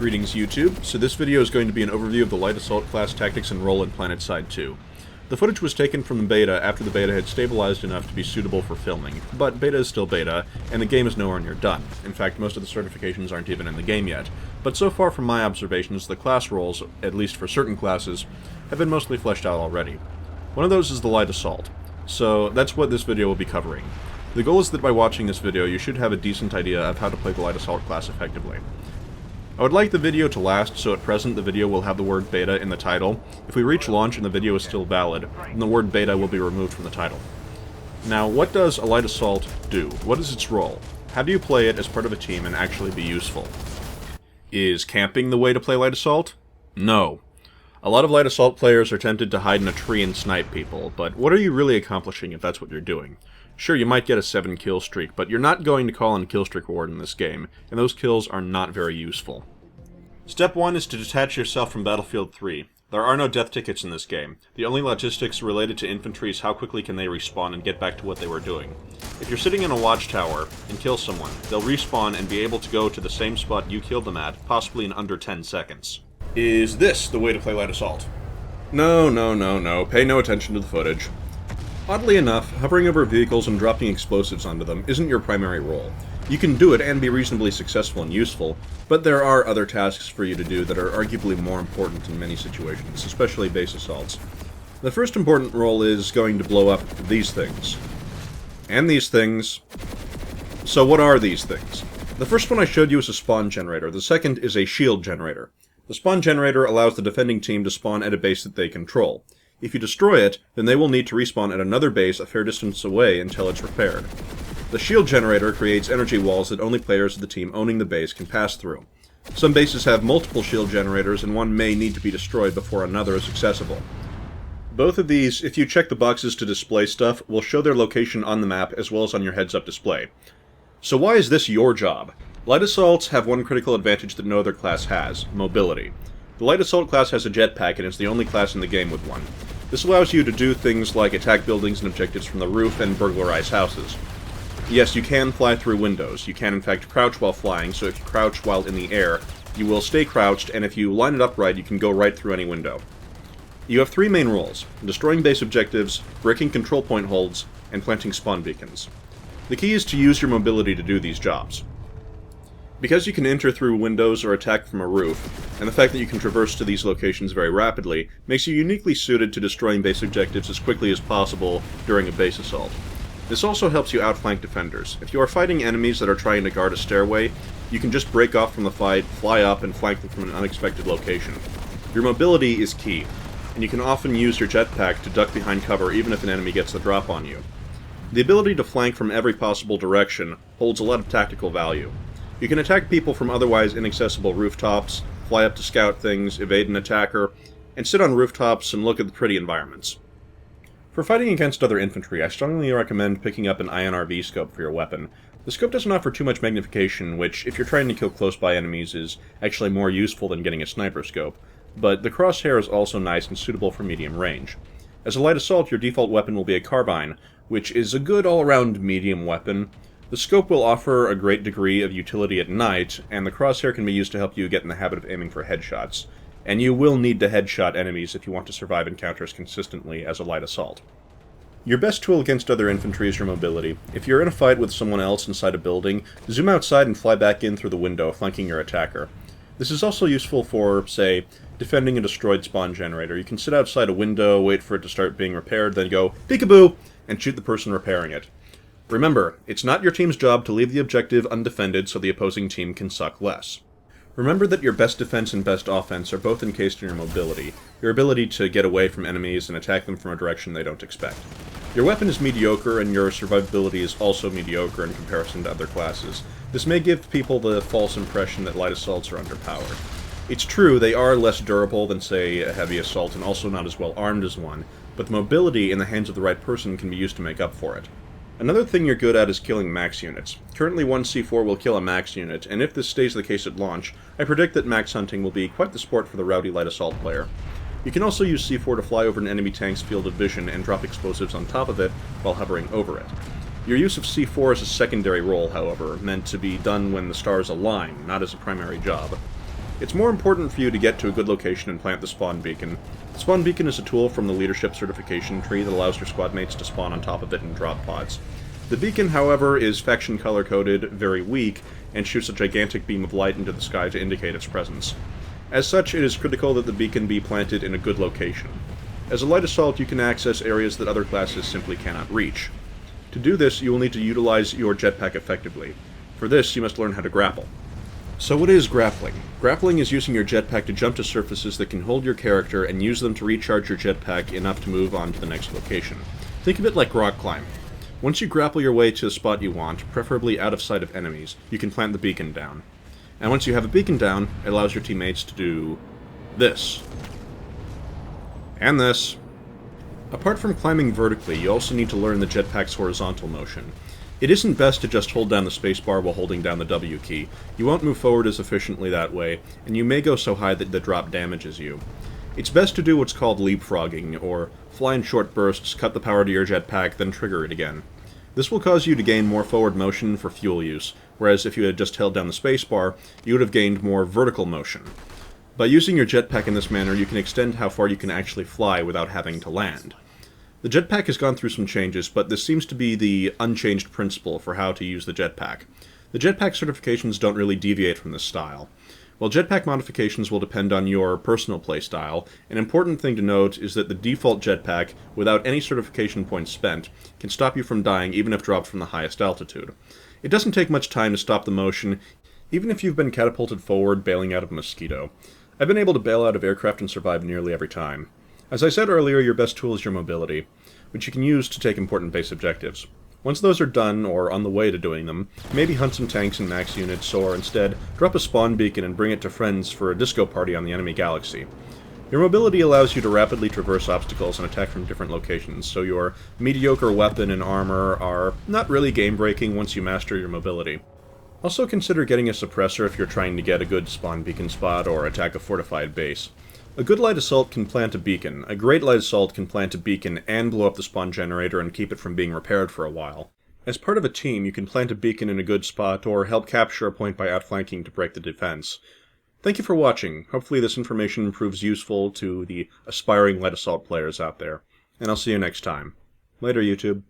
Greetings YouTube, so this video is going to be an overview of the Light Assault class tactics and role in Planetside 2. The footage was taken from the beta after the beta had stabilized enough to be suitable for filming, but beta is still beta, and the game is nowhere near done. In fact, most of the certifications aren't even in the game yet, but so far from my observations, the class roles, at least for certain classes, have been mostly fleshed out already. One of those is the Light Assault, so that's what this video will be covering. The goal is that by watching this video, you should have a decent idea of how to play the Light Assault class effectively. I would like the video to last, so at present the video will have the word beta in the title. If we reach launch and the video is still valid, then the word beta will be removed from the title. Now, what does a Light Assault do? What is its role? How do you play it as part of a team and actually be useful? Is camping the way to play Light Assault? No. A lot of Light Assault players are tempted to hide in a tree and snipe people, but what are you really accomplishing if that's what you're doing? Sure, you might get a 7-kill streak, but you're not going to call in a killstreak reward in this game, and those kills are not very useful. Step 1 is to detach yourself from Battlefield 3. There are no death tickets in this game. The only logistics related to infantry is how quickly can they respawn and get back to what they were doing. If you're sitting in a watchtower and kill someone, they'll respawn and be able to go to the same spot you killed them at, possibly in under 10 seconds. Is this the way to play Light Assault? No. Pay no attention to the footage. Oddly enough, hovering over vehicles and dropping explosives onto them isn't your primary role. You can do it and be reasonably successful and useful, but there are other tasks for you to do that are arguably more important in many situations, especially base assaults. The first important role is going to blow up these things. And these things. So what are these things? The first one I showed you is a spawn generator, the second is a shield generator. The spawn generator allows the defending team to spawn at a base that they control. If you destroy it, then they will need to respawn at another base a fair distance away until it's repaired. The shield generator creates energy walls that only players of the team owning the base can pass through. Some bases have multiple shield generators, and one may need to be destroyed before another is accessible. Both of these, if you check the boxes to display stuff, will show their location on the map as well as on your heads-up display. So why is this your job? Light Assaults have one critical advantage that no other class has: mobility. The Light Assault class has a jetpack and is the only class in the game with one. This allows you to do things like attack buildings and objectives from the roof and burglarize houses. Yes, you can fly through windows. You can in fact crouch while flying, so if you crouch while in the air, you will stay crouched, and if you line it up right, you can go right through any window. You have three main roles: destroying base objectives, breaking control point holds, and planting spawn beacons. The key is to use your mobility to do these jobs. Because you can enter through windows or attack from a roof, and the fact that you can traverse to these locations very rapidly, makes you uniquely suited to destroying base objectives as quickly as possible during a base assault. This also helps you outflank defenders. If you are fighting enemies that are trying to guard a stairway, you can just break off from the fight, fly up, and flank them from an unexpected location. Your mobility is key, and you can often use your jetpack to duck behind cover even if an enemy gets the drop on you. The ability to flank from every possible direction holds a lot of tactical value. You can attack people from otherwise inaccessible rooftops, fly up to scout things, evade an attacker, and sit on rooftops and look at the pretty environments. For fighting against other infantry, I strongly recommend picking up an INRV scope for your weapon. The scope doesn't offer too much magnification, which, if you're trying to kill close-by enemies, is actually more useful than getting a sniper scope, but the crosshair is also nice and suitable for medium range. As a Light Assault, your default weapon will be a carbine, which is a good all-around medium weapon. The scope will offer a great degree of utility at night, and the crosshair can be used to help you get in the habit of aiming for headshots. And you will need to headshot enemies if you want to survive encounters consistently as a Light Assault. Your best tool against other infantry is your mobility. If you're in a fight with someone else inside a building, zoom outside and fly back in through the window, flanking your attacker. This is also useful for, say, defending a destroyed spawn generator. You can sit outside a window, wait for it to start being repaired, then go, peekaboo, and shoot the person repairing it. Remember, it's not your team's job to leave the objective undefended so the opposing team can suck less. Remember that your best defense and best offense are both encased in your mobility, your ability to get away from enemies and attack them from a direction they don't expect. Your weapon is mediocre, and your survivability is also mediocre in comparison to other classes. This may give people the false impression that Light Assaults are underpowered. It's true, they are less durable than, say, a Heavy Assault, and also not as well armed as one, but the mobility in the hands of the right person can be used to make up for it. Another thing you're good at is killing max units. Currently one C4 will kill a max unit, and if this stays the case at launch, I predict that max-hunting will be quite the sport for the rowdy Light Assault player. You can also use C4 to fly over an enemy tank's field of vision and drop explosives on top of it while hovering over it. Your use of C4 is a secondary role, however, meant to be done when the stars align, not as a primary job. It's more important for you to get to a good location and plant the spawn beacon. The spawn beacon is a tool from the leadership certification tree that allows your squad mates to spawn on top of it and drop pods. The beacon, however, is faction color-coded, very weak, and shoots a gigantic beam of light into the sky to indicate its presence. As such, it is critical that the beacon be planted in a good location. As a light assault, you can access areas that other classes simply cannot reach. To do this, you will need to utilize your jetpack effectively. For this, you must learn how to grapple. So what is grappling? Grappling is using your jetpack to jump to surfaces that can hold your character and use them to recharge your jetpack enough to move on to the next location. Think of it like rock climb. Once you grapple your way to the spot you want, preferably out of sight of enemies, you can plant the beacon down. And once you have a beacon down, it allows your teammates to do this. And this. Apart from climbing vertically, you also need to learn the jetpack's horizontal motion. It isn't best to just hold down the spacebar while holding down the W key. You won't move forward as efficiently that way, and you may go so high that the drop damages you. It's best to do what's called leapfrogging, or fly in short bursts, cut the power to your jetpack, then trigger it again. This will cause you to gain more forward motion for fuel use, whereas if you had just held down the spacebar, you would have gained more vertical motion. By using your jetpack in this manner, you can extend how far you can actually fly without having to land. The jetpack has gone through some changes, but this seems to be the unchanged principle for how to use the jetpack. The jetpack certifications don't really deviate from this style. While jetpack modifications will depend on your personal playstyle, an important thing to note is that the default jetpack, without any certification points spent, can stop you from dying even if dropped from the highest altitude. It doesn't take much time to stop the motion, even if you've been catapulted forward bailing out of a mosquito. I've been able to bail out of aircraft and survive nearly every time. As I said earlier, your best tool is your mobility, which you can use to take important base objectives. Once those are done, or on the way to doing them, maybe hunt some tanks and max units, or instead, drop a spawn beacon and bring it to friends for a disco party on the enemy galaxy. Your mobility allows you to rapidly traverse obstacles and attack from different locations, so your mediocre weapon and armor are not really game-breaking once you master your mobility. Also consider getting a suppressor if you're trying to get a good spawn beacon spot or attack a fortified base. A good light assault can plant a beacon. A great light assault can plant a beacon and blow up the spawn generator and keep it from being repaired for a while. As part of a team, you can plant a beacon in a good spot or help capture a point by outflanking to break the defense. Thank you for watching. Hopefully this information proves useful to the aspiring light assault players out there. And I'll see you next time. Later, YouTube.